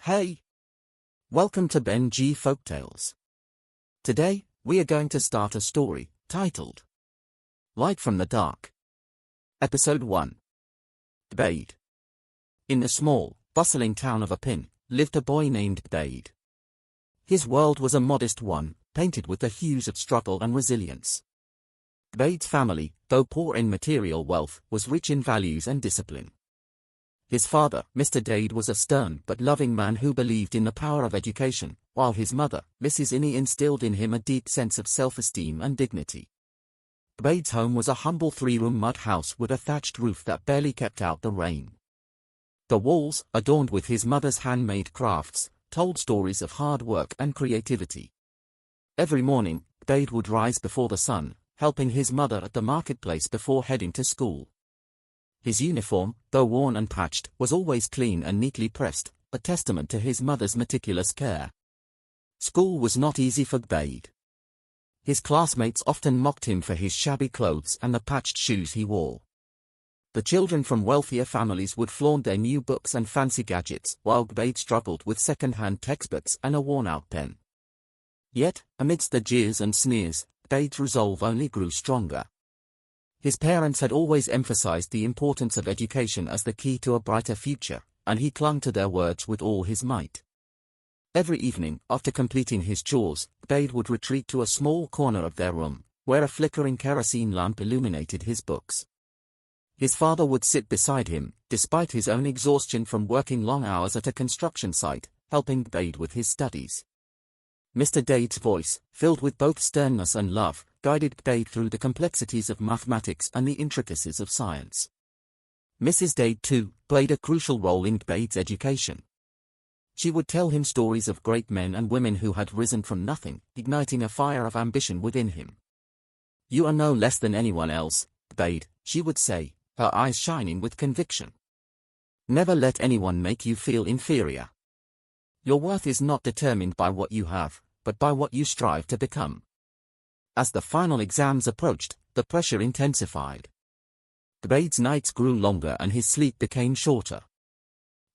Hey! Welcome to Ben G. Folktales. Today, we are going to start a story, titled Light from the Dark. Episode 1. Gbade. In the small, bustling town of Apin, lived a boy named Gbade. His world was a modest one, painted with the hues of struggle and resilience. Gbade's family, though poor in material wealth, was rich in values and discipline. His father, Mr. Gbade, was a stern but loving man who believed in the power of education, while his mother, Mrs. Inni, instilled in him a deep sense of self-esteem and dignity. Gbade's home was a humble three-room mud house with a thatched roof that barely kept out the rain. The walls, adorned with his mother's handmade crafts, told stories of hard work and creativity. Every morning, Gbade would rise before the sun, helping his mother at the marketplace before heading to school. His uniform, though worn and patched, was always clean and neatly pressed, a testament to his mother's meticulous care. School was not easy for Gbade. His classmates often mocked him for his shabby clothes and the patched shoes he wore. The children from wealthier families would flaunt their new books and fancy gadgets, while Gbade struggled with second-hand textbooks and a worn-out pen. Yet, amidst the jeers and sneers, Gbade's resolve only grew stronger. His parents had always emphasized the importance of education as the key to a brighter future, and he clung to their words with all his might. Every evening, after completing his chores, Gbade would retreat to a small corner of their room, where a flickering kerosene lamp illuminated his books. His father would sit beside him, despite his own exhaustion from working long hours at a construction site, helping Gbade with his studies. Mr. Gbade's voice, filled with both sternness and love, guided Gbade through the complexities of mathematics and the intricacies of science. Mrs. Gbade, too, played a crucial role in Gbade's education. She would tell him stories of great men and women who had risen from nothing, igniting a fire of ambition within him. "You are no less than anyone else, Gbade," she would say, her eyes shining with conviction. "Never let anyone make you feel inferior. Your worth is not determined by what you have, but by what you strive to become." As the final exams approached, the pressure intensified. Gbade's nights grew longer and his sleep became shorter.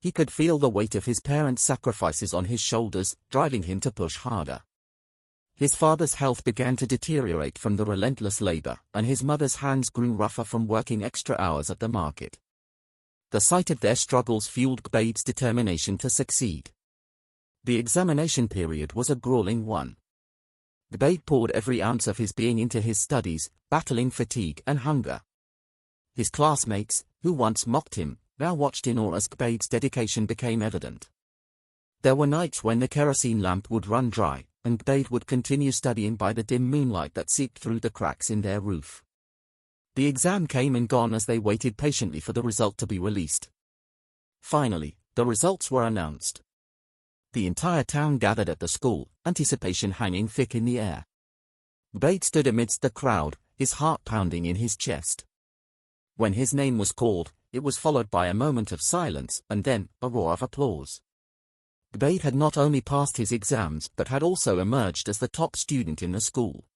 He could feel the weight of his parents' sacrifices on his shoulders, driving him to push harder. His father's health began to deteriorate from the relentless labor, and his mother's hands grew rougher from working extra hours at the market. The sight of their struggles fueled Gbade's determination to succeed. The examination period was a grueling one. Gbade poured every ounce of his being into his studies, battling fatigue and hunger. His classmates, who once mocked him, now watched in awe as Gbade's dedication became evident. There were nights when the kerosene lamp would run dry, and Gbade would continue studying by the dim moonlight that seeped through the cracks in their roof. The exam came and gone as they waited patiently for the result to be released. Finally, the results were announced. The entire town gathered at the school, anticipation hanging thick in the air. Gbade stood amidst the crowd, his heart pounding in his chest. When his name was called, it was followed by a moment of silence and then a roar of applause. Gbade had not only passed his exams but had also emerged as the top student in the school.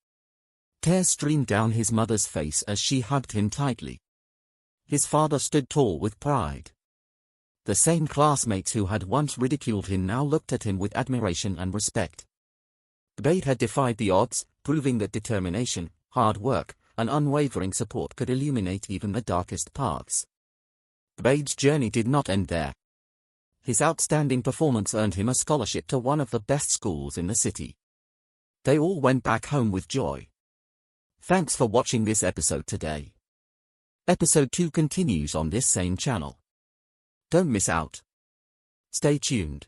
Tears streamed down his mother's face as she hugged him tightly. His father stood tall with pride. The same classmates who had once ridiculed him now looked at him with admiration and respect. Gbade had defied the odds, proving that determination, hard work, and unwavering support could illuminate even the darkest paths. Gbade's journey did not end there. His outstanding performance earned him a scholarship to one of the best schools in the city. They all went back home with joy. Thanks for watching this episode today. Episode 2 continues on this same channel. Don't miss out. Stay tuned.